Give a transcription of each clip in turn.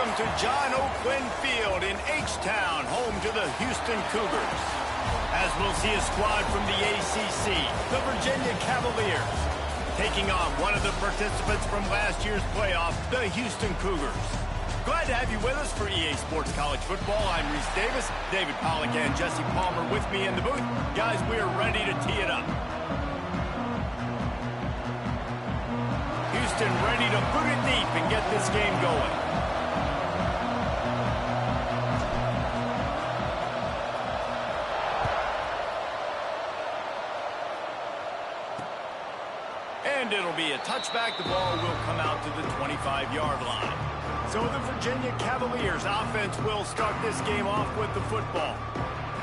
Welcome to John O'Quinn Field in H-Town, home to the Houston Cougars. As we'll see a squad from the ACC, the Virginia Cavaliers, taking on one of the participants from last year's playoff, the Houston Cougars. Glad to have you with us for EA Sports College Football. I'm Reese Davis, David Pollack and Jesse Palmer with me in the booth. Guys, we are ready to tee it up. Houston ready to boot it deep and get this game going. And it'll be a touchback. The ball will come out to the 25-yard line. So the Virginia Cavaliers offense will start this game off with the football.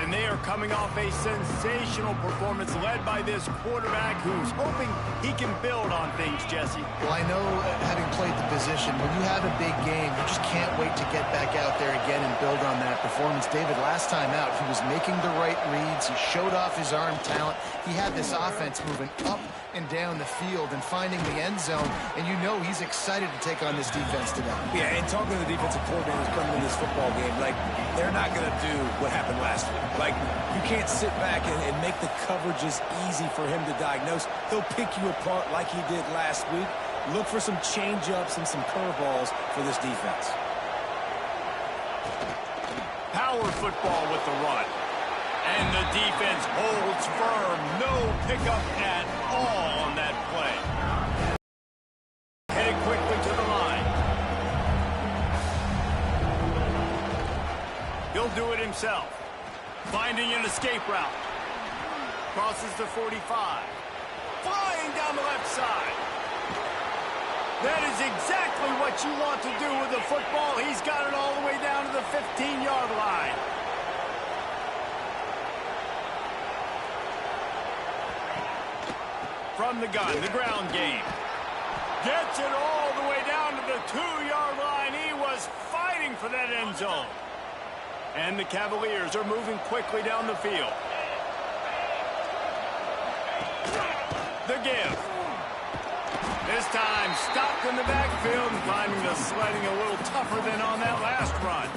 And they are coming off a sensational performance led by this quarterback who's hoping he can build on things, Jesse. Well, I know, having played the position, when you have a big game, you just can't wait to get back out there again and build on that performance. David, last time out, he was making the right reads. He showed off his arm talent. He had this offense moving up and down the field and finding the end zone, and you know he's excited to take on this defense today. Yeah, and talking to the defensive coordinators coming in this football game, like, they're not going to do what happened last week. Like, you can't sit back and make the coverages easy for him to diagnose. He'll pick you apart like he did last week. Look for some change-ups and some curveballs for this defense. Power football with the run. And the defense holds firm. No pickup at all on that play. Headed quickly to the line. He'll do it himself. Finding an escape route. Crosses the 45. Flying down the left side. That is exactly what you want to do with the football. He's got it all the way down to the 15-yard line. From the gun, the ground game. Gets it all the way down to the 2-yard line. He was fighting for that end zone. And the Cavaliers are moving quickly down the field. The give. This time stopped in the backfield and finding the sledding a little tougher than on that last run.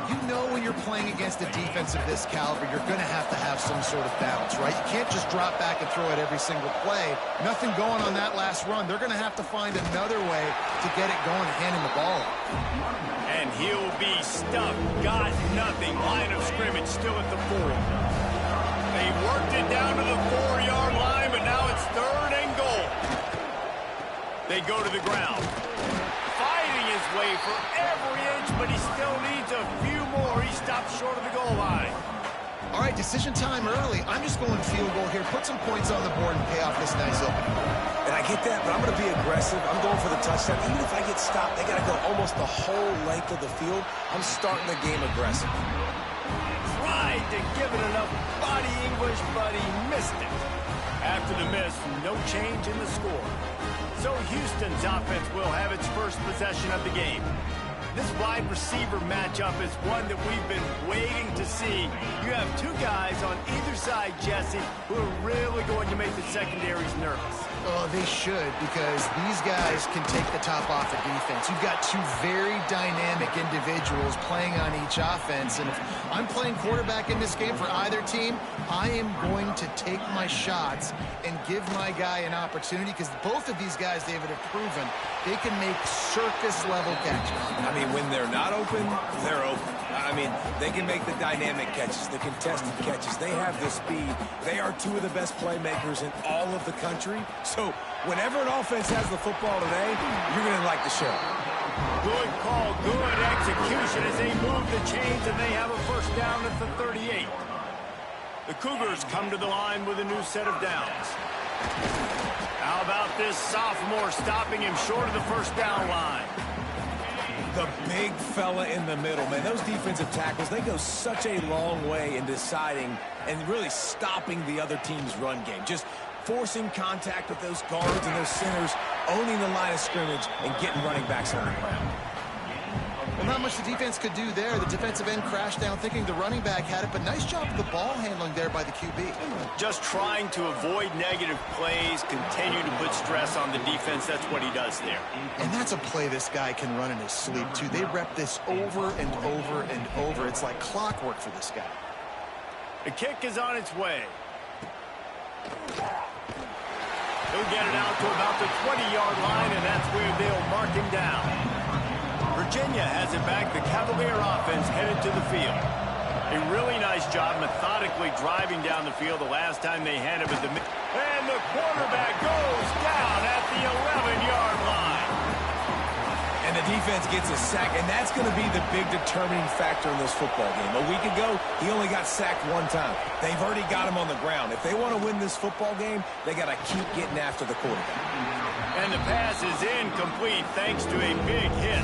You know when you're playing against a defense of this caliber, you're going to have some sort of balance, right? You can't just drop back and throw it every single play. Nothing going on that last run. They're going to have to find another way to get it going and hand him the ball. And he'll be stuck. Got nothing. Line of scrimmage still at the 4. They worked it down to the 4-yard line, but now it's 3rd and goal. They go to the ground. Fighting his way for every inch, but he still needs a few more. He stops short of the goal line. All right, decision time early. I'm just going field goal here. Put some points on the board and pay off this nice opening. And I get that, but I'm going to be aggressive. I'm going for the touchdown. Even if I get stopped, they got to go almost the whole length of the field. I'm starting the game aggressive. Tried to give it enough body English, but he missed it. After the miss, no change in the score. So Houston's offense will have its first possession of the game. This wide receiver matchup is one that we've been waiting to see. You have two guys on either side, Jesse, who are really going to make the secondaries nervous. Oh, they should, because these guys can take the top off of defense. You've got two very dynamic individuals playing on each offense, and if I'm playing quarterback in this game for either team, I am going to take my shots and give my guy an opportunity, because both of these guys, David, have proven they can make circus-level catches. I mean, when they're not open, they're open. I mean, they can make the dynamic catches, the contested catches. They have the speed. They are two of the best playmakers in all of the country. So whenever an offense has the football today, you're going to like the show. Good call, good execution as they move the chains, and they have a first down at the 38. The Cougars come to the line with a new set of downs. How about this sophomore stopping him short of the first down line? The big fella in the middle, man. Those defensive tackles, they go such a long way in deciding and really stopping the other team's run game. Just forcing contact with those guards and those centers, owning the line of scrimmage, and getting running backs on the ground. Well, not much the defense could do there. The defensive end crashed down thinking the running back had it, but nice job of the ball handling there by the QB. Just trying to avoid negative plays, continue to put stress on the defense. That's what he does there. And that's a play this guy can run in his sleep, too. They rep this over and over and over. It's like clockwork for this guy. The kick is on its way. He'll get it out to about the 20-yard line, and that's where they'll mark him down. Virginia has it back. The Cavalier offense headed to the field. A really nice job methodically driving down the field the last time they had him at the mid. And the quarterback goes down at the 11-yard line. And the defense gets a sack, and that's going to be the big determining factor in this football game. A week ago, he only got sacked one time. They've already got him on the ground. If they want to win this football game, they got to keep getting after the quarterback. And the pass is incomplete thanks to a big hit.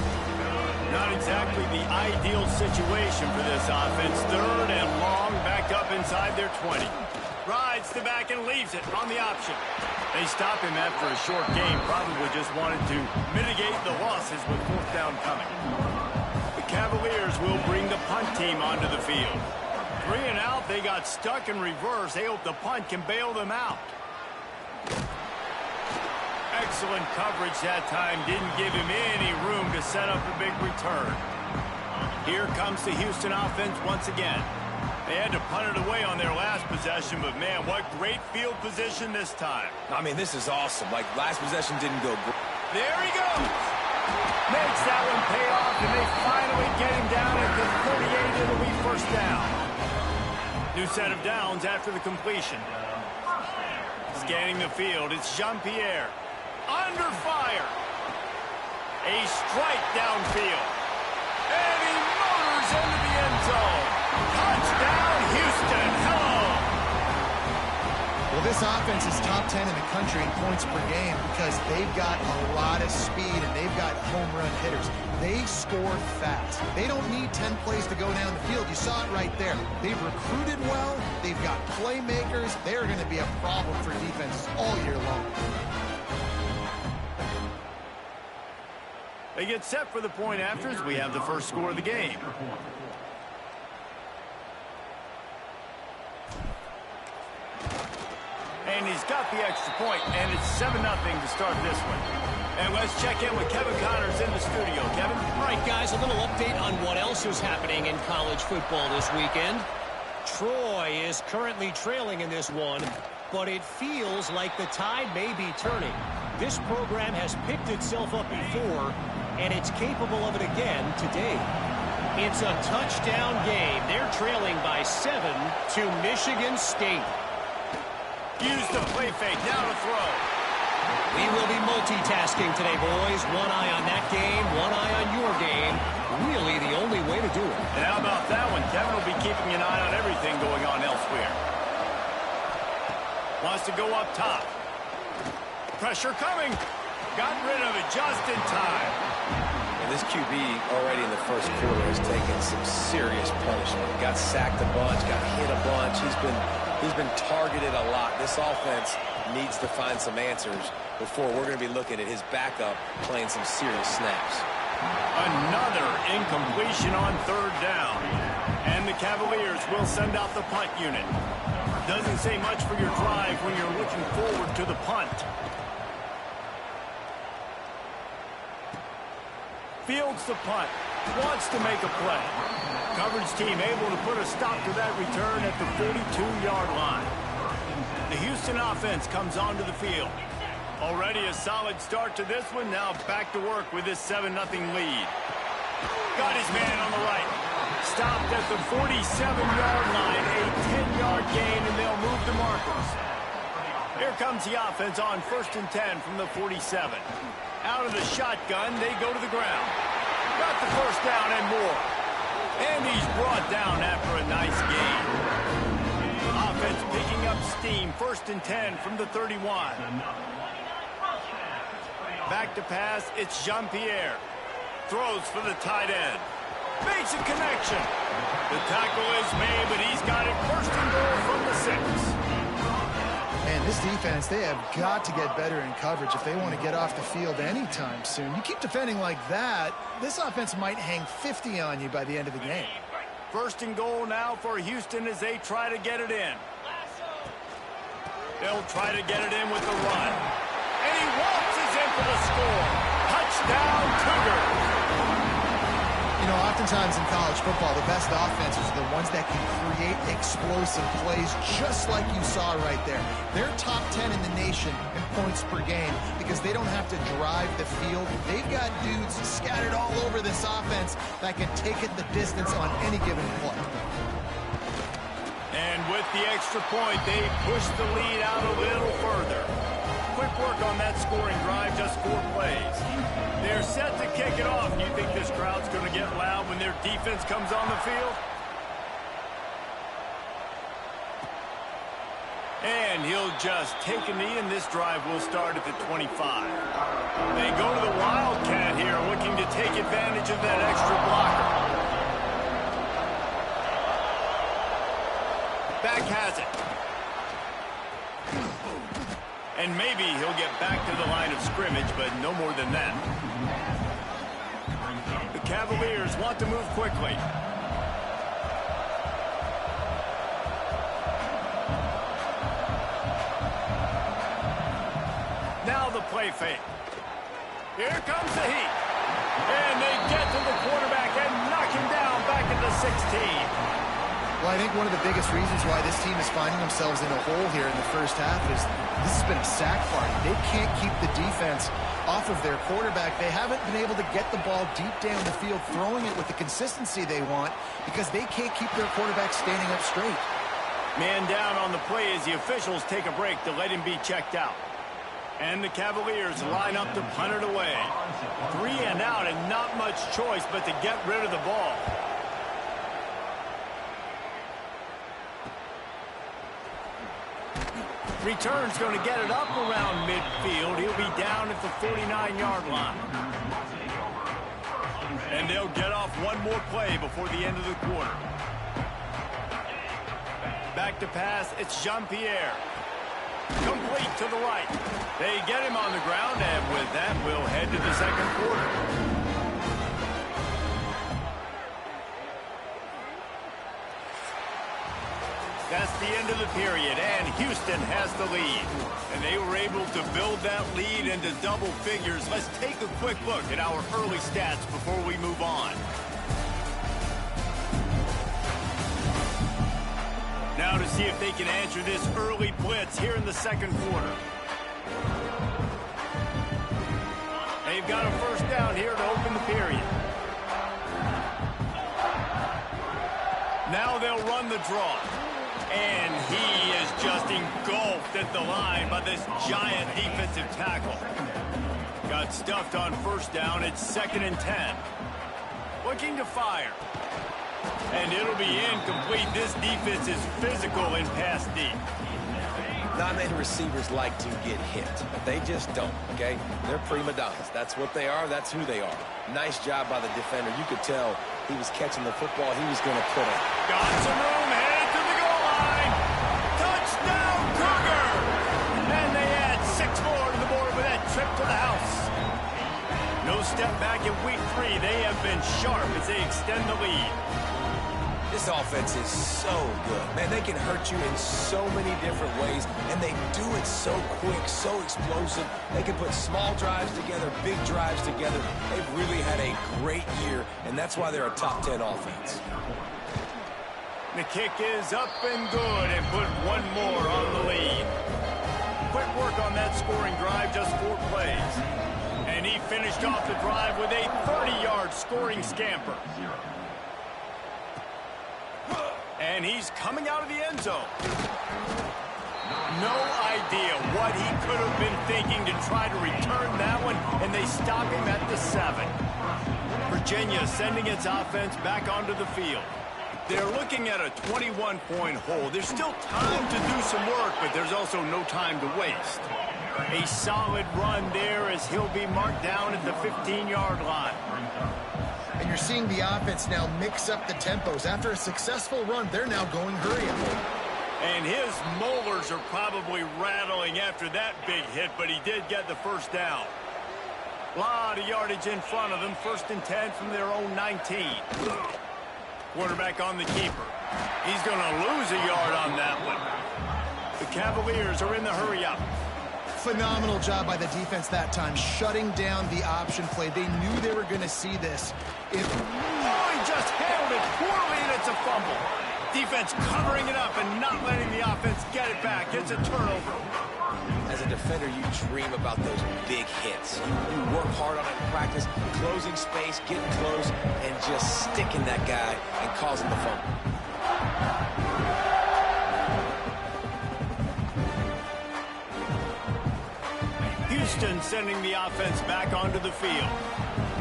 Not exactly the ideal situation for this offense. Third and long, back up inside their 20. Rides the back and leaves it on the option. They stop him after a short game. Probably just wanted to mitigate the losses with fourth down coming. The Cavaliers will bring the punt team onto the field. 3 and out, they got stuck in reverse. They hope the punt can bail them out. Excellent coverage that time. Didn't give him any room to set up a big return. Here comes the Houston offense once again. They had to punt it away on their last possession, but man, what great field position this time. I mean, this is awesome. Like, last possession didn't go good. There he goes. Makes that one pay off, and they finally get him down at the 38. It'll be first down. New set of downs after the completion. Scanning the field, it's Jean-Pierre. Under fire. A strike downfield. And he motors into the end zone. Touchdown, Houston. Hello. Well, this offense is top 10 in the country in points per game because they've got a lot of speed and they've got home run hitters. They score fast. They don't need 10 plays to go down the field. You saw it right there. They've recruited well. They've got playmakers. They're going to be a problem for defenses all year long. They get set for the point afters. We have the first score of the game. And he's got the extra point, and it's 7-0 to start this one. And let's check in with Kevin Connors in the studio. Kevin? All right, guys, a little update on what else is happening in college football this weekend. Troy is currently trailing in this one, but it feels like the tide may be turning. This program has picked itself up before, and it's capable of it again today. It's a touchdown game. They're trailing by 7 to Michigan State. Use the play fake. Now to throw. We will be multitasking today, boys. One eye on that game, one eye on your game. Really the only way to do it. And how about that one? Kevin will be keeping an eye on everything going on elsewhere. Wants to go up top. Pressure coming. Got rid of it just in time. And this QB already in the first quarter has taken some serious punishment. Got sacked a bunch, got hit a bunch. He's been targeted a lot. This offense needs to find some answers before we're going to be looking at his backup playing some serious snaps. Another incompletion on third down. And the Cavaliers will send out the punt unit. Doesn't say much for your drive when you're looking forward to the punt. Fields the punt. Wants to make a play. Coverage team able to put a stop to that return at the 42-yard line. The Houston offense comes onto the field. Already a solid start to this one. Now back to work with this 7-0 lead. Got his man on the right. Stopped at the 47-yard line. A 10-yard gain, and they'll move the markers. Here comes the offense on 1st and 10 from the 47. Out of the shotgun, they go to the ground. Got the first down and more. And he's brought down after a nice gain. Offense picking up steam. 1st and 10 from the 31. Back to pass, it's Jean-Pierre. Throws for the tight end. Makes a connection. The tackle is made, but he's got it 1st and goal from the 6. And Man, this defense, they have got to get better in coverage if they want to get off the field anytime soon. You keep defending like that, this offense might hang 50 on you by the end of the game. First and goal now for Houston as they try to get it in. They'll try to get it in with the run. And he waltzes in for the score. Touchdown, Cougars. You know, oftentimes in college football, the best offenses are the ones that can create explosive plays just like you saw right there. They're top 10 in the nation in points per game because they don't have to drive the field. They've got dudes scattered all over this offense that can take it the distance on any given play. And with the extra point, they push the lead out a little further. Quick work on that scoring drive, just 4 plays. They're set to kick it off. You think this crowd's going to get loud when their defense comes on the field? And he'll just take a knee, and this drive will start at the 25. They go to the Wildcat here, looking to take advantage of that extra blocker. Back has it. And maybe he'll get back to the line of scrimmage, but no more than that. The Cavaliers want to move quickly. Now the play fake. Here comes the heat. And they get to the quarterback and knock him down back at the 16. Well, I think one of the biggest reasons why this team is finding themselves in a hole here in the first half is this has been a sack party. They can't keep the defense off of their quarterback. They haven't been able to get the ball deep down the field, throwing it with the consistency they want because they can't keep their quarterback standing up straight. Man down on the play as the officials take a break to let him be checked out. And the Cavaliers line up to punt it away. 3 and out and not much choice but to get rid of the ball. Return's going to get it up around midfield. He'll be down at the 49-yard line. And they'll get off one more play before the end of the quarter. Back to pass, it's Jean-Pierre. Complete to the right. They get him on the ground, and with that, we'll head to the second quarter. That's the end of the period, and Houston has the lead. And they were able to build that lead into double figures. Let's take a quick look at our early stats before we move on. Now to see if they can answer this early blitz here in the second quarter. They've got a first down here to open the period. Now they'll run the draw. And he is just engulfed at the line by this giant defensive tackle. Got stuffed on first down. It's 2nd and 10. Looking to fire. And it'll be incomplete. This defense is physical in pass deep. Not many receivers like to get hit, but they just don't, okay? They're prima donnas. That's what they are. That's who they are. Nice job by the defender. You could tell he was catching the football. He was going to put it. Got some room, headed to the goal line. Touchdown, Cougars! And they add 6 more to the board with that trip to the house. No step back in week 3. They have been sharp as they extend the lead. This offense is so good. Man, they can hurt you in so many different ways, and they do it so quick, so explosive. They can put small drives together, big drives together. They've really had a great year, and that's why they're a top 10 offense. The kick is up and good, and put one more on the lead. Quick work on that scoring drive, just 4 plays. And he finished off the drive with a 30-yard scoring scamper. And he's coming out of the end zone. No idea what he could have been thinking to try to return that one, and they stop him at the 7. Virginia sending its offense back onto the field. They're looking at a 21-point hole. There's still time to do some work, but there's also no time to waste. A solid run there as he'll be marked down at the 15-yard line. And you're seeing the offense now mix up the tempos. After a successful run, they're now going hurry up. And his molars are probably rattling after that big hit, but he did get the first down. A lot of yardage in front of them. 1st and 10 from their own 19. Quarterback on the keeper. He's going to lose a yard on that one. The Cavaliers are in the hurry-up. Phenomenal job by the defense that time, shutting down the option play. They knew they were going to see this. Oh, he just handled it poorly, and it's a fumble. Defense covering it up and not letting the offense get it back. It's a turnover. As a defender, you dream about those big hits. You work hard on it in practice, closing space, getting close, and just sticking that guy and causing the fumble. Houston sending the offense back onto the field.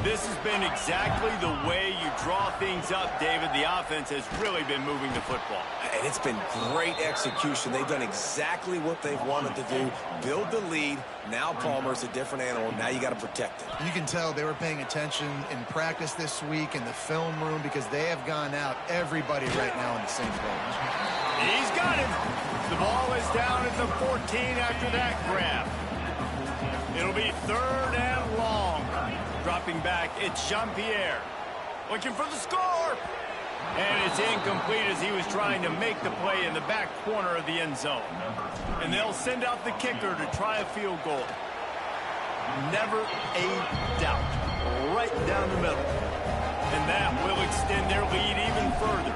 This has been exactly the way you draw things up, David. The offense has really been moving the football. And it's been great execution. They've done exactly what they've wanted to do. Build the lead. Now Palmer's a different animal. Now you got to protect it. You can tell they were paying attention in practice this week in the film room because they have gone out everybody right now in the same page. He's got him. The ball is down at the 14 after that grab. It'll be 3rd and long. Dropping back, it's Jean-Pierre. Looking for the score. And it's incomplete as he was trying to make the play in the back corner of the end zone. And they'll send out the kicker to try a field goal. Never a doubt. Right down the middle. And that will extend their lead even further.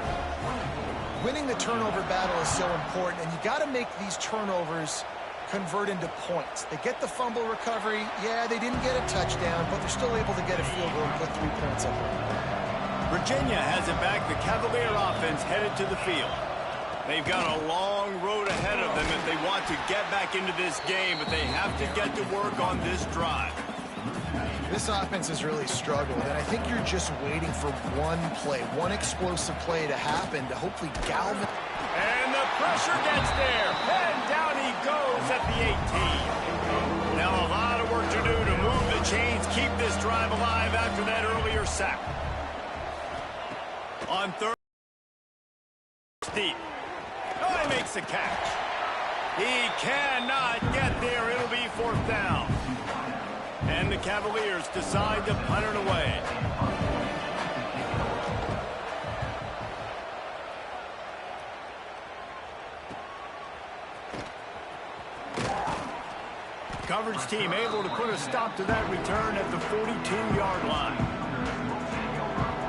Winning the turnover battle is so important, and you got to make these turnovers convert into points. They get the fumble recovery. Yeah, they didn't get a touchdown, but they're still able to get a field goal and put 3 points up. Virginia has it back. The Cavalier offense headed to the field. They've got a long road ahead of them if they want to get back into this game, but they have to get to work on this drive. This offense has really struggled, and I think you're just waiting for one play, one explosive play to happen to hopefully galvanize. And the pressure gets there. And down he goes at the 18. Now a lot of work to do to move the chains, keep this drive alive after that earlier sack. On 3rd, deep. Oh, he makes the catch. He cannot get there. It'll be 4th down. And the Cavaliers decide to punt it away. Coverage team able to put a stop to that return at the 42-yard line.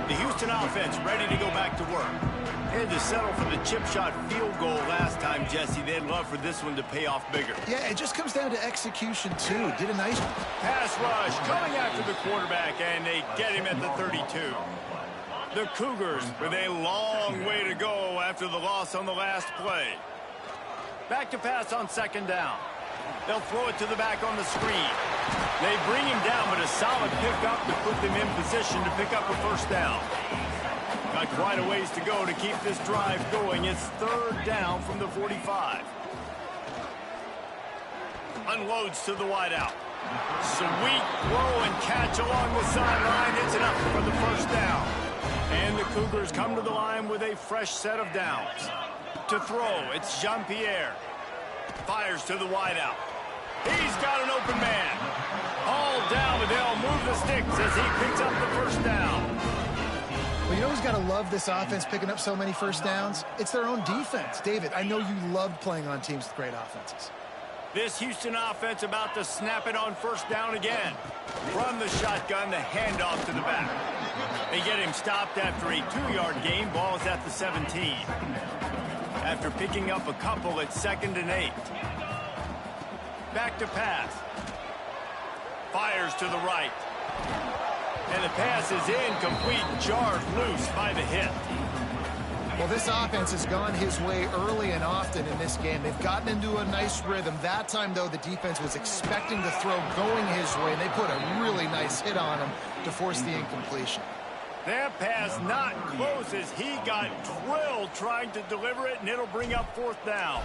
The Houston offense ready to go back to work. Had to settle for the chip shot field goal last time, Jesse. They'd love for this one to pay off bigger. Yeah, it just comes down to execution, too. Did a nice pass rush coming after the quarterback, and they get him at the 32. The Cougars with a long way to go after the loss on the last play. Back to pass on 2nd down. They'll throw it to the back on the screen. They bring him down, but a solid pickup to put them in position to pick up a 1st down. Got quite a ways to go to keep this drive going. It's 3rd down from the 45. Unloads to the wideout. Sweet throw and catch along the sideline. It's enough for the 1st down. And the Cougars come to the line with a fresh set of downs. To throw, it's Jean-Pierre. Fires to the wideout. He's got an open man. All down, but they'll move the sticks as he picks up the 1st down. Well, you know who's got to love this offense picking up so many 1st downs? It's their own defense. David, I know you loved playing on teams with great offenses. This Houston offense about to snap it on 1st down again. From the shotgun, the handoff to the back. They get him stopped after a 2-yard gain. Ball's at the 17. After picking up a couple at 2nd and 8. Back to pass. Fires to the right. And the pass is incomplete, jarred loose by the hit. Well, this offense has gone his way early and often in this game. They've gotten into a nice rhythm. That time, though, the defense was expecting the throw going his way, and they put a really nice hit on him to force the incompletion. That pass not close as he got drilled trying to deliver it, and it'll bring up 4th down.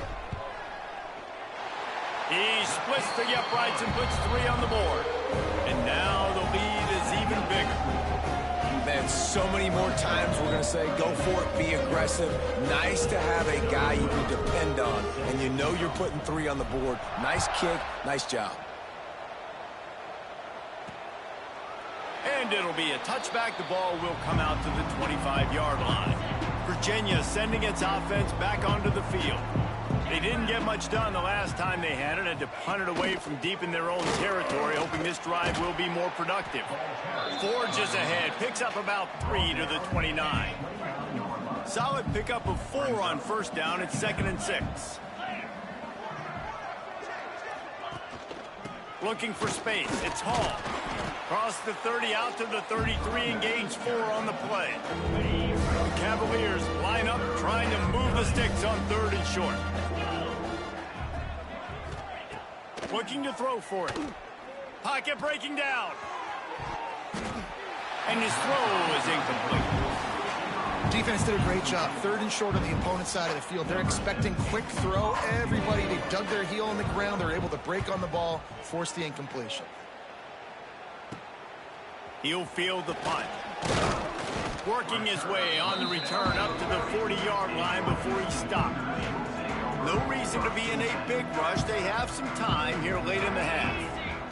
He splits the uprights and puts 3 on the board. And now the lead is even bigger. That's so many more times we're going to say, go for it, be aggressive. Nice to have a guy you can depend on, and you know you're putting 3 on the board. Nice kick, nice job. And it'll be a touchback. The ball will come out to the 25-yard line. Virginia sending its offense back onto the field. They didn't get much done the last time they had it. Had to punt it away from deep in their own territory, hoping this drive will be more productive. Forges ahead, picks up about 3 to the 29. Solid pickup of 4 on first down. It's 2nd and 6. Looking for space. It's Hall. Cross the 30 out to the 33 and gains 4 on the play. The Cavaliers line up trying to move the sticks on 3rd and short. Looking to throw for it. Pocket breaking down. And his throw is incomplete. Defense did a great job. 3rd and short on the opponent's side of the field. They're expecting quick throw. Everybody, they dug their heel on the ground. They're able to break on the ball, force the incompletion. He'll field the punt. Working his way on the return up to the 40-yard line before he stopped. No reason to be in a big rush. They have some time here late in the half.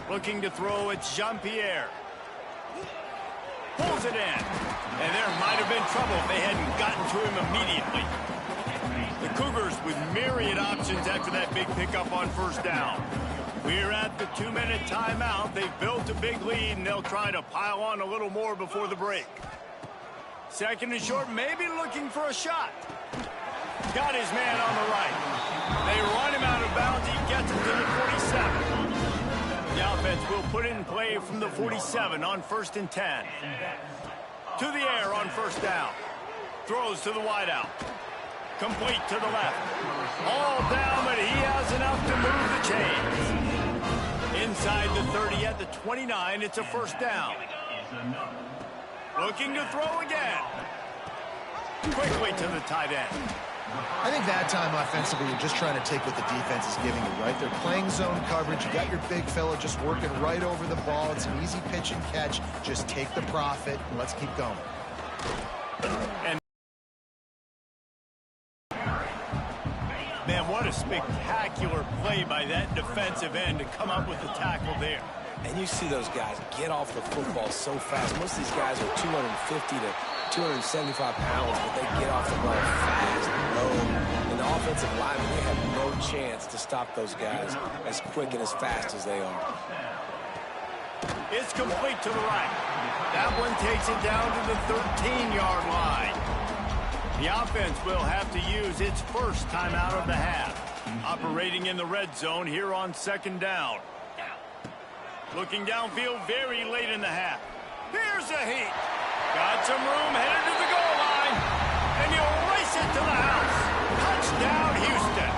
Looking to throw, it's Jean-Pierre. Pulls it in. And there might have been trouble if they hadn't gotten to him immediately. The Cougars with myriad options after that big pickup on first down. We're at the 2-minute timeout. They've built a big lead, and they'll try to pile on a little more before the break. 2nd and short, maybe looking for a shot. Got his man on the right. They run him out of bounds. He gets it to the 47. The offense will put it in play from the 47 on 1st and 10. To the air on first down. Throws to the wideout. Complete to the left. All down, but he has enough to move the chains. Inside the 30 at the 29, it's a first down. Looking to throw again. Quickly to the tight end. I think that time offensively, you're just trying to take what the defense is giving you, right? They're playing zone coverage. You got your big fella just working right over the ball. It's an easy pitch and catch. Just take the profit, and let's keep going. And man, what a spectacular play by that defensive end to come up with the tackle there. And you see those guys get off the football so fast. Most of these guys are 250 to 275 pounds, but they get off the ball fast, low. And the offensive linemen, they have no chance to stop those guys as quick and as fast as they are. It's complete to the right. That one takes it down to the 13-yard line. The offense will have to use its first timeout of the half. Operating in the red zone here on 2nd down. Looking downfield very late in the half. Here's a heat. Got some room, headed to the goal line. And you'll race it to the house. Touchdown, Houston.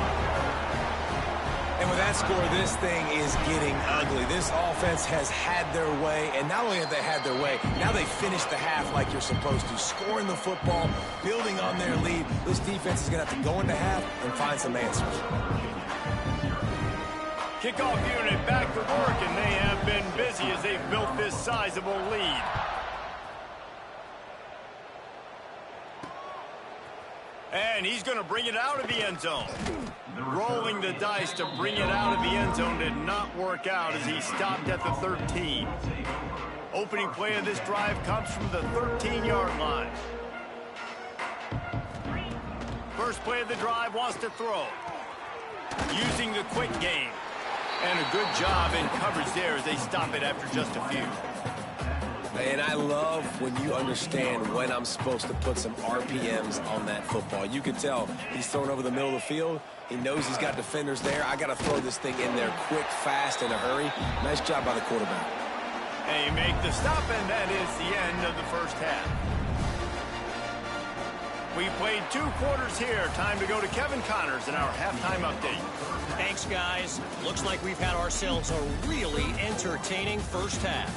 And with that score, this thing is getting ugly. This offense has had their way, and not only have they had their way, now they finished the half like you're supposed to. Scoring the football, building on their lead. This defense is going to have to go into half and find some answers. Kickoff unit back to work, and they have been busy as they've built this sizable lead. And he's going to bring it out of the end zone. Rolling the dice to bring it out of the end zone did not work out as he stopped at the 13. Opening play of this drive comes from the 13-yard line. First play of the drive wants to throw. Using the quick game. And a good job in coverage there as they stop it after just a few. And I love when you understand when I'm supposed to put some RPMs on that football. You can tell he's throwing over the middle of the field. He knows he's got defenders there. I got to throw this thing in there quick, fast, in a hurry. Nice job by the quarterback. They make the stop, and that is the end of the first half. We played 2 quarters here. Time to go to Kevin Connors in our halftime update. Thanks, guys. Looks like we've had ourselves a really entertaining first half.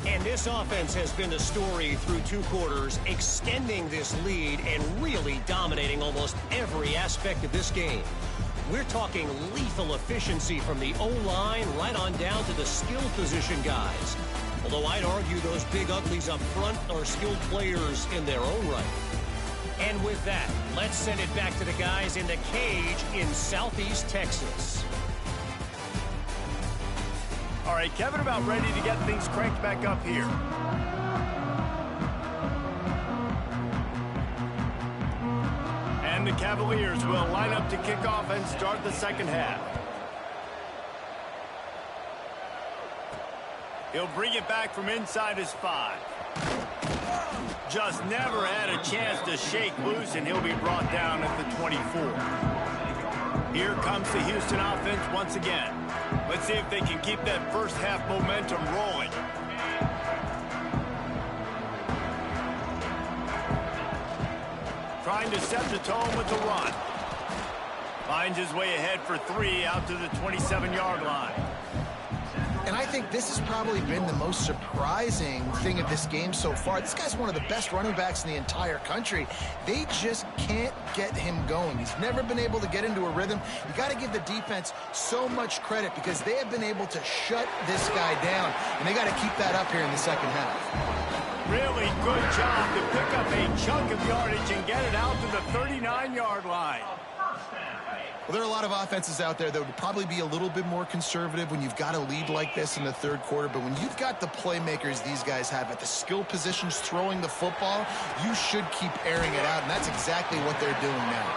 And this offense has been the story through 2 quarters, extending this lead and really dominating almost every aspect of this game. We're talking lethal efficiency from the O-line right on down to the skill position guys. Although I'd argue those big uglies up front are skilled players in their own right. And with that, let's send it back to the guys in the cage in Southeast Texas. All right, Kevin, about ready to get things cranked back up here. And the Cavaliers will line up to kick off and start the second half. He'll bring it back from inside his 5. Just never had a chance to shake loose, and he'll be brought down at the 24. Here comes the Houston offense once again. Let's see if they can keep that first half momentum rolling. Trying to set the tone with the run. Finds his way ahead for 3 out to the 27-yard line. And I think this has probably been the most surprising thing of this game so far. This guy's one of the best running backs in the entire country. They just can't get him going. He's never been able to get into a rhythm. You got to give the defense so much credit because they have been able to shut this guy down, and they got to keep that up here in the second half. Really good job to pick up a chunk of yardage and get it out to the 39-yard line. Well, there are a lot of offenses out there that would probably be a little bit more conservative when you've got a lead like this in the third quarter. But when you've got the playmakers these guys have at the skill positions throwing the football, you should keep airing it out. And that's exactly what they're doing now.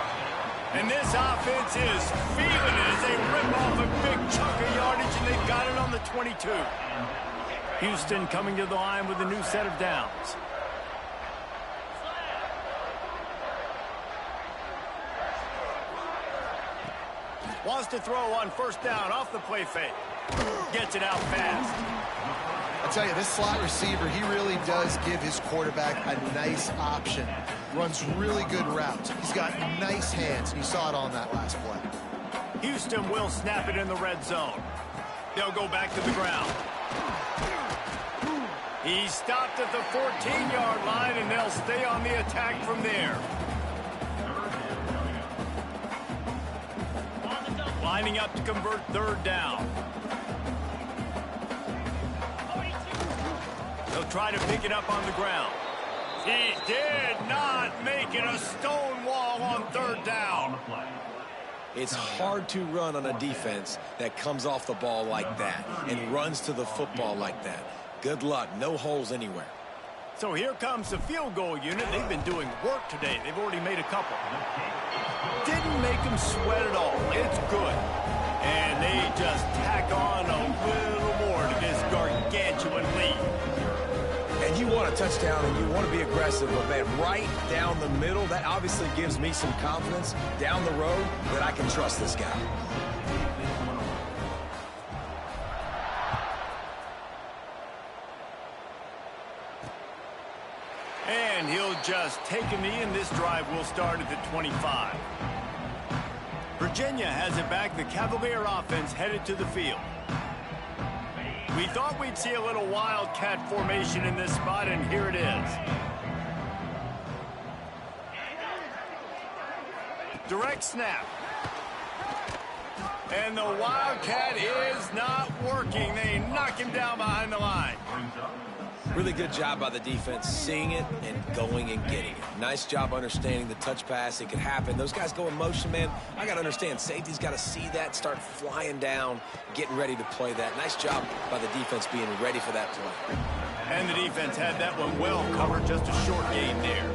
And this offense is feeling it as they rip off a big chunk of yardage, and they've got it on the 22. Houston coming to the line with a new set of downs. Wants to throw on first down off the play fake. Gets it out fast. I'll tell you, this slot receiver, he really does give his quarterback a nice option. Runs really good routes. He's got nice hands. You saw it on that last play. Houston will snap it in the red zone. They'll go back to the ground. He stopped at the 14-yard line, and they'll stay on the attack from there. Lining up to convert third down. He'll try to pick it up on the ground. He did not make it a stone wall on third down. It's hard to run on a defense that comes off the ball like that and runs to the football like that. Good luck. No holes anywhere. So here comes the field goal unit. They've been doing work today. They've already made a couple. Didn't make them sweat at all. It's good. And they just tack on a little more to this gargantuan lead. And you want a touchdown and you want to be aggressive, but man, right down the middle, that obviously gives me some confidence down the road that I can trust this guy. And he'll just take a knee, and this drive will start at the 25. Virginia has it back. The Cavalier offense headed to the field. We thought we'd see a little wildcat formation in this spot, and here it is. Direct snap. And the wildcat is not working. They knock him down behind the line. Really good job by the defense seeing it and going and getting it. Nice job understanding the touch pass. It could happen. Those guys go in motion, man. I got to understand. Safety's got to see that, start flying down, getting ready to play that. Nice job by the defense being ready for that play. And the defense had that one well covered. Just a short gain there.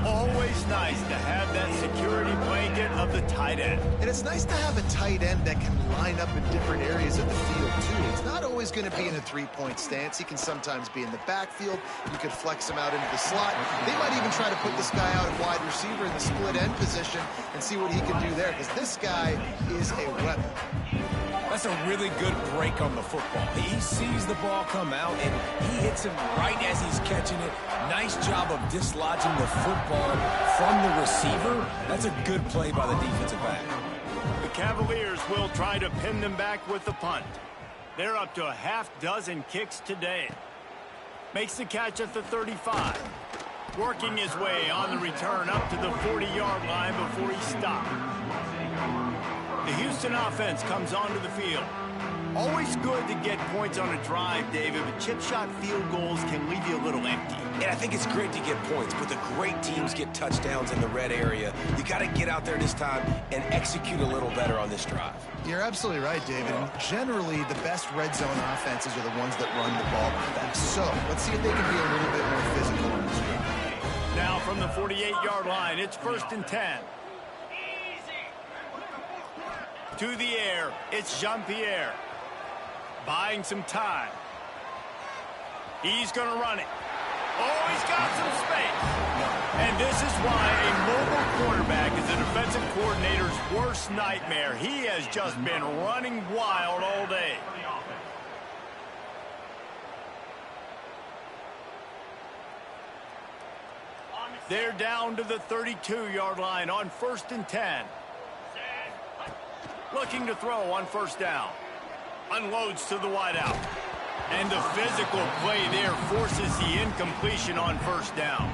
Always nice to have that security blanket of the tight end. And it's nice to have a tight end that can line up in different areas of the field, too. It's not always going to be in a three-point stance. He can sometimes be in the backfield. You could flex him out into the slot. They might even try to put this guy out at wide receiver in the split end position and see what he can do there, because this guy is a weapon. That's a really good break on the football. He sees the ball come out, and he hits him right as he's catching it. Nice job of dislodging the football from the receiver. That's a good play by the defensive back. The Cavaliers will try to pin them back with the punt. They're up to a half dozen kicks today. Makes the catch at the 35. Working his way on the return up to the 40-yard line before he stopped. The Houston offense comes onto the field. Always good to get points on a drive, David, but chip shot field goals can leave you a little empty. And I think it's great to get points, but the great teams get touchdowns in the red area. You got to get out there this time and execute a little better on this drive. You're absolutely right, David. And generally, the best red zone offenses are the ones that run the ball best. So let's see if they can be a little bit more physical on this drive. Now from the 48-yard line, it's 1st and 10. To the air, it's Jean-Pierre. Buying some time. He's going to run it. Oh, he's got some space. And this is why a mobile quarterback is a defensive coordinator's worst nightmare. He has just been running wild all day. They're down to the 32-yard line on 1st and 10. Looking to throw on 1st down. Unloads to the wideout. And the physical play there forces the incompletion on 1st down.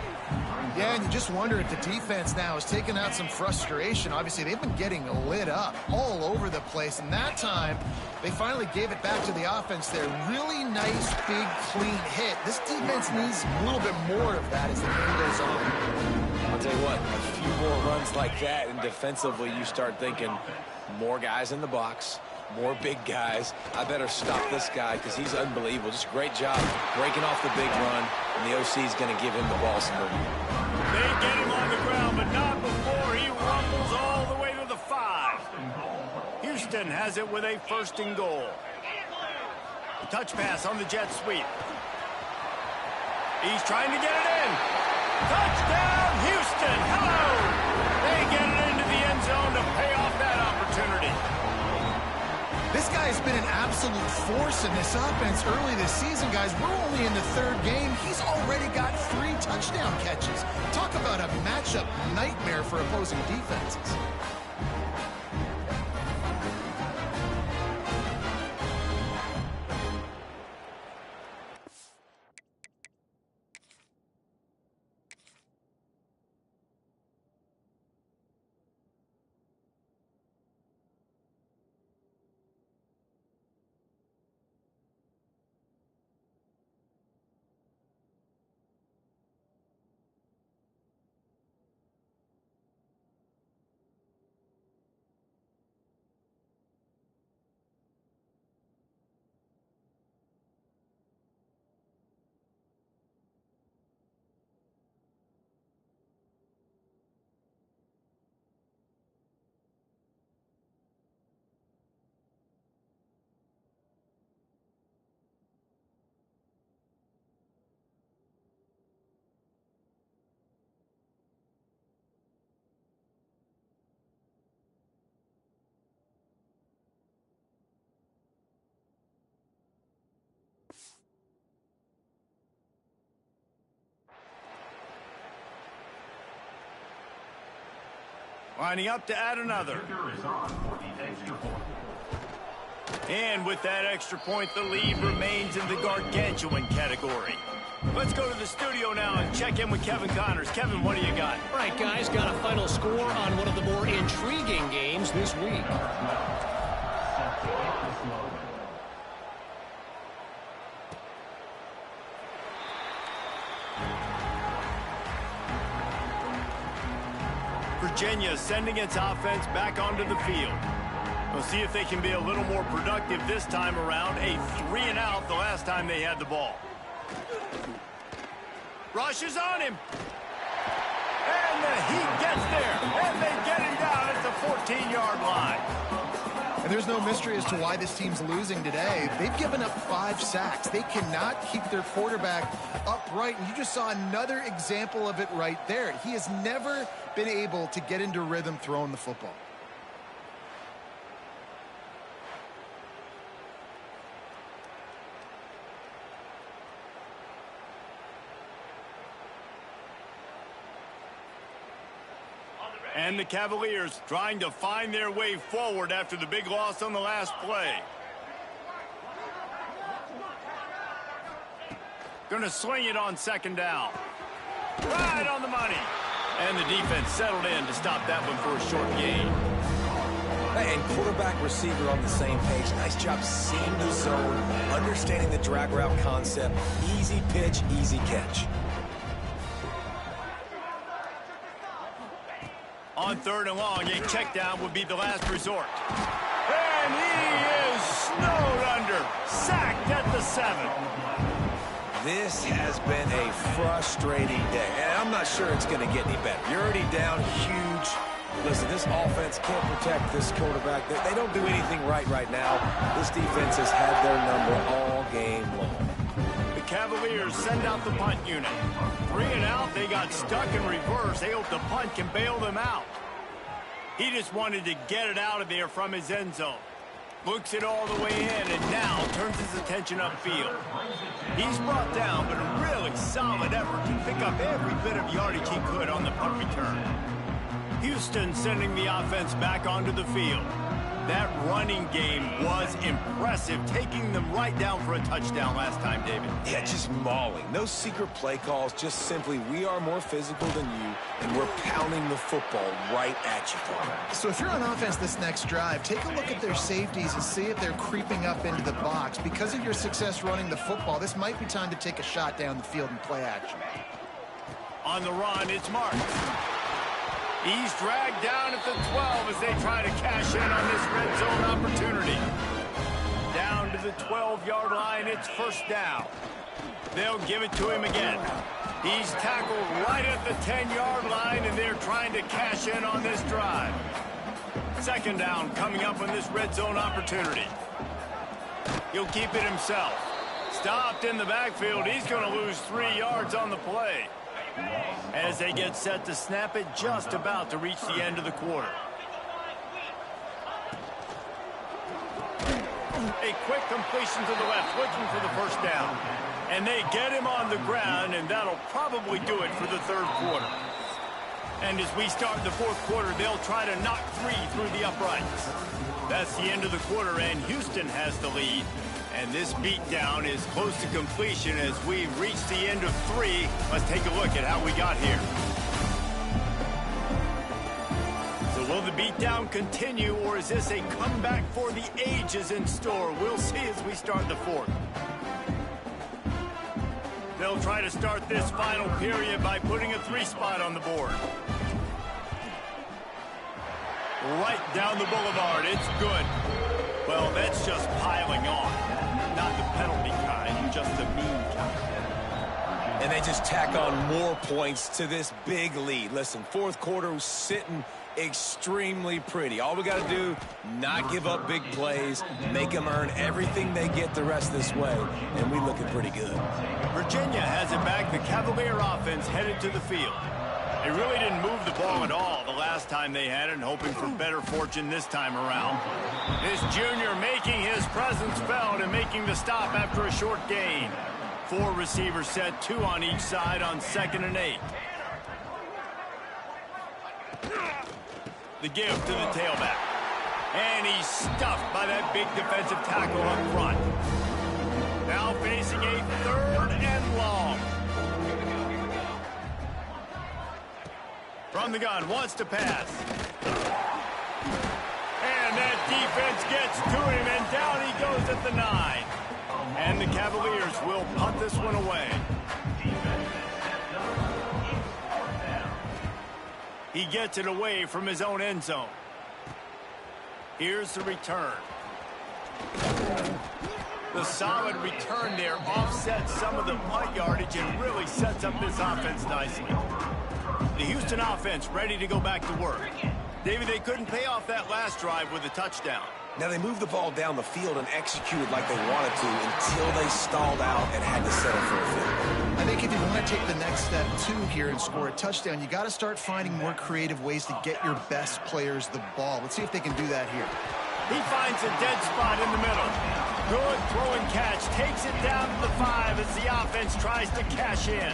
Yeah, and you just wonder if the defense now has taken out some frustration. Obviously, they've been getting lit up all over the place. And that time, they finally gave it back to the offense there. Really nice, big, clean hit. This defense needs a little bit more of that as the game goes on. I'll tell you what, a few more runs like that, and defensively you start thinking more guys in the box, more big guys. I better stop this guy because he's unbelievable. Just a great job breaking off the big run, and the OC is going to give him the ball some movement. They get him on the ground, but not before he rumbles all the way to the 5. Houston has it with a 1st and goal. Touch pass on the jet sweep. He's trying to get it in. Touchdown, Houston. Hello. They get it into the end zone to pay off that opportunity. This guy has been an absolute force in this offense early this season, guys. We're only in the 3rd game. He's already got 3 touchdown catches. Talk about a matchup nightmare for opposing defenses. Lining up to add another. And with that extra point, the lead remains in the gargantuan category. Let's go to the studio now and check in with Kevin Connors. Kevin, what do you got? All right, guys, got a final score on one of the more intriguing games this week. Virginia sending its offense back onto the field. We'll see if they can be a little more productive this time around. A 3-and-out the last time they had the ball. Rushes on him. And he gets there. And they get him down at the 14-yard line. And there's no mystery as to why this team's losing today. They've given up 5 sacks. They cannot keep their quarterback upright. And you just saw another example of it right there. He has never been able to get into rhythm throwing the football. And the Cavaliers trying to find their way forward after the big loss on the last play. Going to sling it on 2nd down. Right on the money. And the defense settled in to stop that one for a short gain. And quarterback, receiver on the same page. Nice job seeing the zone, understanding the drag route concept. Easy pitch, easy catch. On 3rd and long, a check down would be the last resort. And he is snowed under. Sacked at the 7. This has been a frustrating day, and I'm not sure it's going to get any better. You're already down huge. Listen, this offense can't protect this quarterback. They don't do anything right now. This defense has had their number all game long. The Cavaliers send out the punt unit. 3 and out, they got stuck in reverse. They hope the punt can bail them out. He just wanted to get it out of there from his end zone. Looks it all the way in and now turns his attention upfield. He's brought down, but a really solid effort to pick up every bit of yardage he could on the punt return. Houston sending the offense back onto the field. That running game was impressive, taking them right down for a touchdown last time, David. Yeah, just mauling. No secret play calls, just simply we are more physical than you, and we're pounding the football right at you. So if you're on offense this next drive, take a look at their safeties and see if they're creeping up into the box. Because of your success running the football, this might be time to take a shot down the field and play action. On the run, it's Marks. He's dragged down at the 12 as they try to cash in on this red zone opportunity. Down to the 12-yard line, it's 1st down. They'll give it to him again. He's tackled right at the 10-yard line, and they're trying to cash in on this drive. 2nd down coming up on this red zone opportunity. He'll keep it himself. Stopped in the backfield. He's going to lose 3 yards on the play. As they get set to snap it, just about to reach the end of the quarter. A quick completion to the left, looking for the 1st down. And they get him on the ground, and that'll probably do it for the 3rd quarter. And as we start the 4th quarter, they'll try to knock 3 through the uprights. That's the end of the quarter, and Houston has the lead. And this beatdown is close to completion as we've reached the end of 3. Let's take a look at how we got here. So will the beatdown continue, or is this a comeback for the ages in store? We'll see as we start the 4th. They'll try to start this final period by putting a 3 spot on the board. Right down the boulevard, it's good. Well, that's just piling on. Not the penalty kind, just the mean kind. And they just tack on more points to this big lead. Listen, 4th quarter was sitting extremely pretty. All we got to do, not give up big plays, make them earn everything they get the rest this way, and we looking pretty good. Virginia has it back. The Cavalier offense headed to the field. They really didn't move the ball at all the last time they had it, hoping for better fortune this time around. This junior making his presence felt and making the stop after a short gain. 4 receivers set, 2 on each side on 2nd and 8. The give to the tailback. And he's stuffed by that big defensive tackle up front. Now facing a 3rd and long. From the gun, wants to pass. And that defense gets to him, and down he goes at the 9. And the Cavaliers will punt this one away. He gets it away from his own end zone. Here's the return. The solid return there offsets some of the punt yardage and really sets up this offense nicely. The Houston offense ready to go back to work. David, they couldn't pay off that last drive with a touchdown. Now, they moved the ball down the field and executed like they wanted to until they stalled out and had to settle for a field goal. I think if you want to take the next step, too, here and score a touchdown, you got to start finding more creative ways to get your best players the ball. Let's see if they can do that here. He finds a dead spot in the middle. Good throw and catch. Takes it down to the 5 as the offense tries to cash in.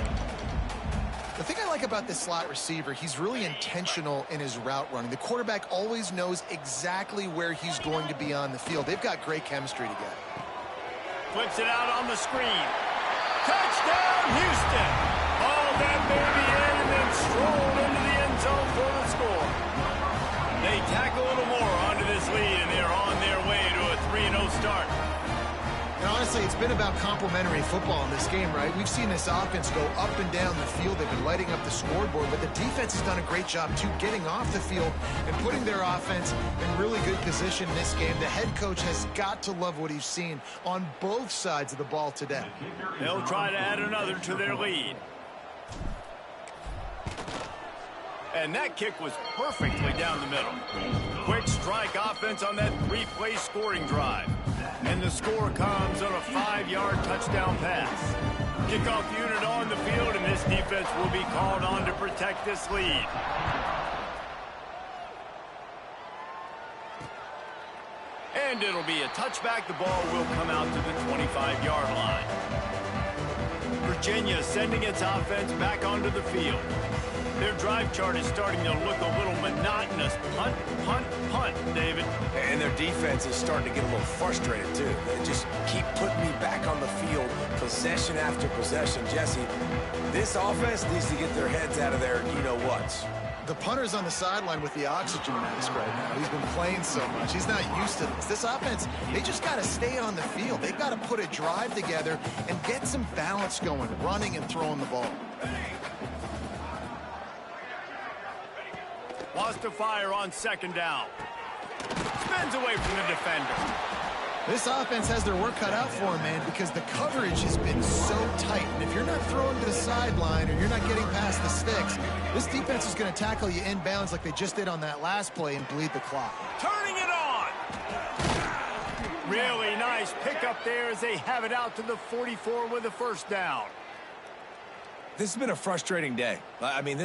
The thing I like about this slot receiver, he's really intentional in his route running. The quarterback always knows exactly where he's going to be on the field. They've got great chemistry together. Flips it out on the screen. Touchdown, Houston! Hauled that baby in and then strolled into the end zone for the score. They tack a little more onto this start. And honestly, it's been about complementary football in this game, right? We've seen this offense go up and down the field. They've been lighting up the scoreboard, but the defense has done a great job, too, getting off the field and putting their offense in really good position in this game. The head coach has got to love what he's seen on both sides of the ball today. They'll try to add another to their lead. And that kick was perfectly down the middle. Quick strike offense on that three-play scoring drive. And the score comes on a 5-yard touchdown pass. Kickoff unit on the field, and this defense will be called on to protect this lead. And it'll be a touchback. The ball will come out to the 25-yard line. Virginia sending its offense back onto the field. Their drive chart is starting to look a little monotonous. Punt, punt, punt, David. And their defense is starting to get a little frustrated, too. They just keep putting me back on the field, possession after possession. Jesse, this offense needs to get their heads out of their you-know-whats. The punter's on the sideline with the oxygen mask right now. He's been playing so much. He's not used to this. This offense, they just got to stay on the field. They've got to put a drive together and get some balance going, running and throwing the ball. Wants to fire on second down. Spins away from the defender. This offense has their work cut out for them, man, because the coverage has been so tight. And if you're not throwing to the sideline or you're not getting past the sticks, this defense is going to tackle you inbounds like they just did on that last play and bleed the clock. Turning it on. Really nice pickup there as they have it out to the 44 with a first down. This has been a frustrating day. I mean,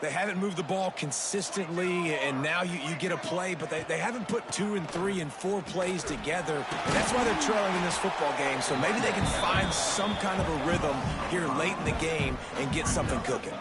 they haven't moved the ball consistently, and now you get a play, but they haven't put 2 and 3 and 4 plays together, and that's why they're trailing in this football game. So maybe they can find some kind of a rhythm here late in the game and get something cooking.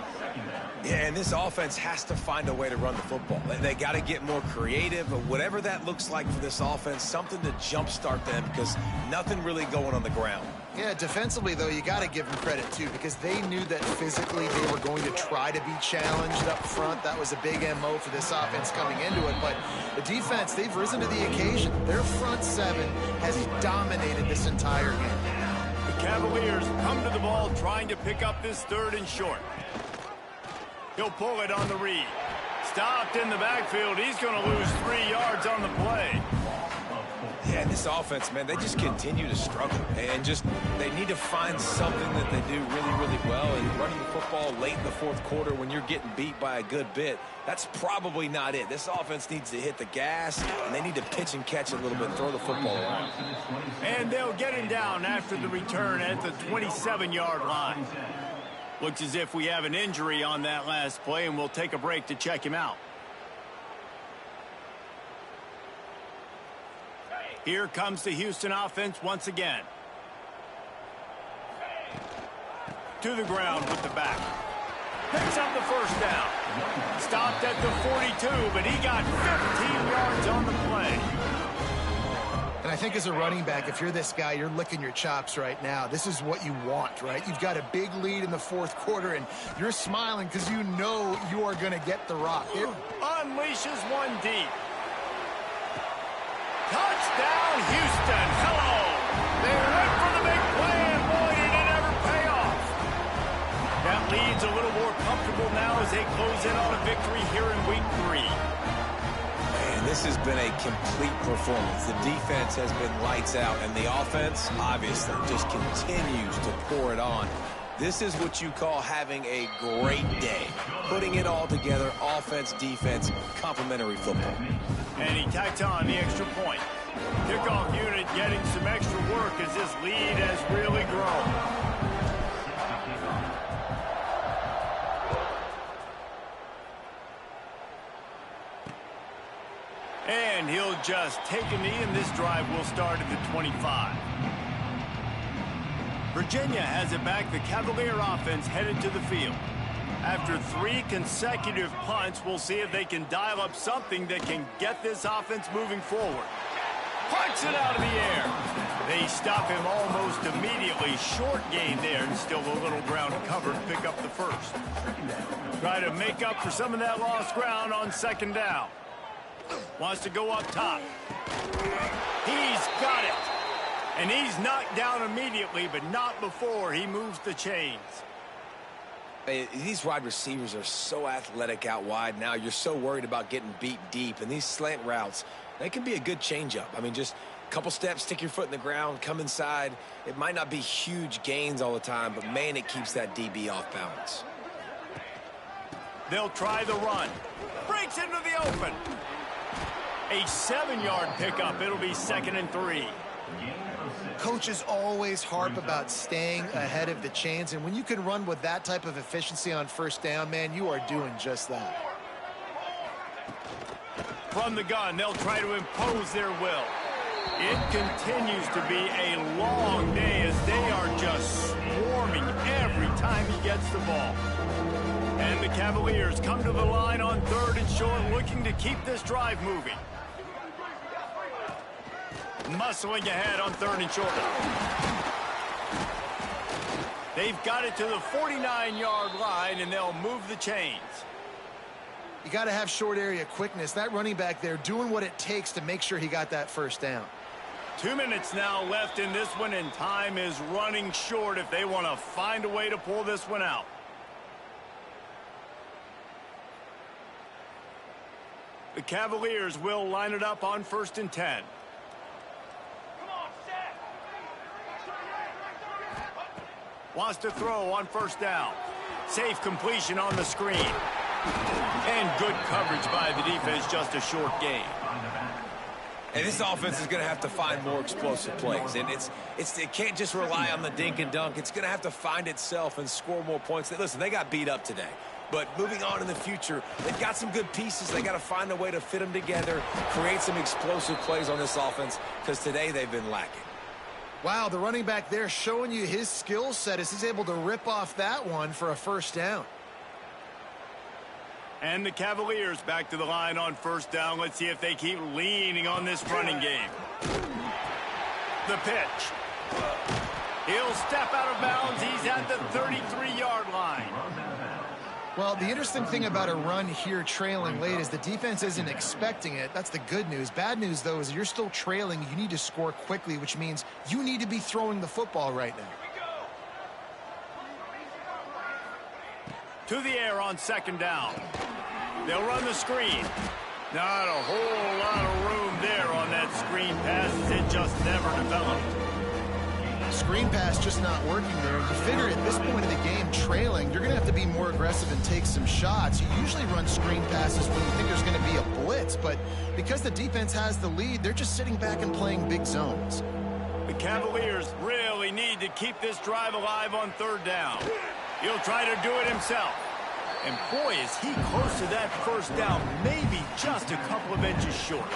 Yeah, and this offense has to find a way to run the football. They got to get more creative, but whatever that looks like for this offense, something to jumpstart them, because nothing really going on the ground. Yeah, defensively, though, you got to give them credit, too, because they knew that physically they were going to try to be challenged up front. That was a big MO for this offense coming into it. But the defense, they've risen to the occasion. Their front seven has dominated this entire game. The Cavaliers come to the ball trying to pick up this third and short. He'll pull it on the read. Stopped in the backfield. He's going to lose 3 yards on the play. Yeah, this offense, man, they just continue to struggle. And they need to find something that they do really, really well. And running the football late in the fourth quarter when you're getting beat by a good bit, that's probably not it. This offense needs to hit the gas, and they need to pitch and catch a little bit, throw the football around. And they'll get him down after the return at the 27-yard line. Looks as if we have an injury on that last play, and we'll take a break to check him out. Here comes the Houston offense once again. To the ground with the back. Picks up the first down. Stopped at the 42, but he got 15 yards on the play. And I think as a running back, if you're this guy, you're licking your chops right now. This is what you want, right? You've got a big lead in the fourth quarter, and you're smiling because you know you are going to get the rock. Unleashes one deep. Touchdown, Houston. Hello. They went for the big play, and boy, did it ever pay off. That lead's a little more comfortable now as they close in on a victory here in week 3. This has been a complete performance. The defense has been lights out, and the offense, obviously, just continues to pour it on. This is what you call having a great day. Putting it all together, offense, defense, complementary football. And he tacked on the extra point. Kickoff unit getting some extra work as this lead has really grown. And he'll just take a knee, and this drive will start at the 25. Virginia has it back. The Cavalier offense headed to the field. After 3 consecutive punts, we'll see if they can dial up something that can get this offense moving forward. Punts it out of the air. They stop him almost immediately. Short gain there, and still a little ground covered to pick up the first. Try to make up for some of that lost ground on second down. Wants to go up top. He's got it. And he's knocked down immediately, but not before he moves the chains. Hey, these wide receivers are so athletic out wide now. You're so worried about getting beat deep. And these slant routes, they can be a good changeup. I mean, just a couple steps, stick your foot in the ground, come inside. It might not be huge gains all the time, but, man, it keeps that DB off balance. They'll try the run. Breaks into the open. A 7-yard pickup. It'll be 2nd and 3. Coaches always harp about staying ahead of the chains, and when you can run with that type of efficiency on first down, man, you are doing just that. From the gun, they'll try to impose their will. It continues to be a long day as they are just swarming every time he gets the ball. And the Cavaliers come to the line on 3rd and short, looking to keep this drive moving. Muscling ahead on 3rd and short. They've got it to the 49-yard line, and they'll move the chains. You got to have short area quickness. That running back there doing what it takes to make sure he got that first down. 2 minutes now left in this one, and time is running short if they want to find a way to pull this one out. The Cavaliers will line it up on 1st and 10. Wants to throw on 1st down. Safe completion on the screen. And good coverage by the defense, just a short gain. And this offense is going to have to find more explosive plays. And it can't just rely on the dink and dunk. It's going to have to find itself and score more points. Listen, they got beat up today. But moving on in the future, they've got some good pieces. They got to find a way to fit them together, create some explosive plays on this offense, because today they've been lacking. Wow, the running back there showing you his skill set as he's able to rip off that one for a first down. And the Cavaliers back to the line on 1st down. Let's see if they keep leaning on this running game. The pitch. He'll step out of bounds. He's at the 33-yard line. Well, the interesting thing about a run here trailing late is the defense isn't expecting it. That's the good news. Bad news, though, is you're still trailing. You need to score quickly, which means you need to be throwing the football right now. To the air on 2nd down. They'll run the screen. Not a whole lot of room there on that screen pass as it just never developed. Screen pass just not working there. You figure at this point of the game, trailing, you're going to have to be more aggressive and take some shots. You usually run screen passes when you think there's going to be a blitz, but because the defense has the lead, they're just sitting back and playing big zones. The Cavaliers really need to keep this drive alive on 3rd down. He'll try to do it himself. And boy, is he close to that first down, maybe just a couple of inches short.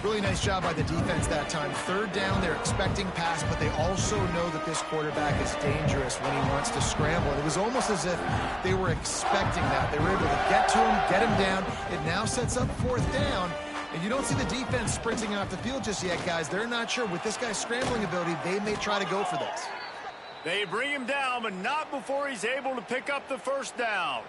Really nice job by the defense that time. 3rd down, they're expecting pass, but they also know that this quarterback is dangerous when he wants to scramble. It was almost as if they were expecting that. They were able to get to him, get him down. It now sets up 4th down. And you don't see the defense sprinting off the field just yet, guys. They're not sure. With this guy's scrambling ability, they may try to go for this. They bring him down, but not before he's able to pick up the first down.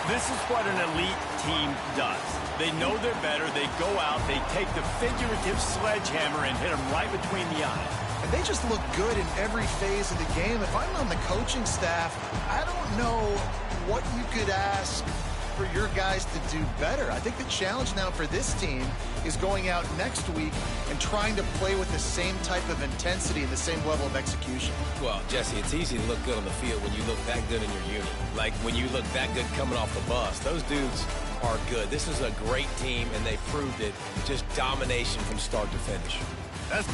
This is what an elite team does. They know they're better. They go out, they take the figurative sledgehammer and hit him right between the eyes. And they just look good in every phase of the game. If I'm on the coaching staff, I don't know what you could ask for your guys to do better. I think the challenge now for this team is going out next week and trying to play with the same type of intensity and the same level of execution. Well, Jesse, it's easy to look good on the field when you look that good in your unit. Like when you look that good coming off the bus. Those dudes are good. This is a great team, and they proved it. Just domination from start to finish. That's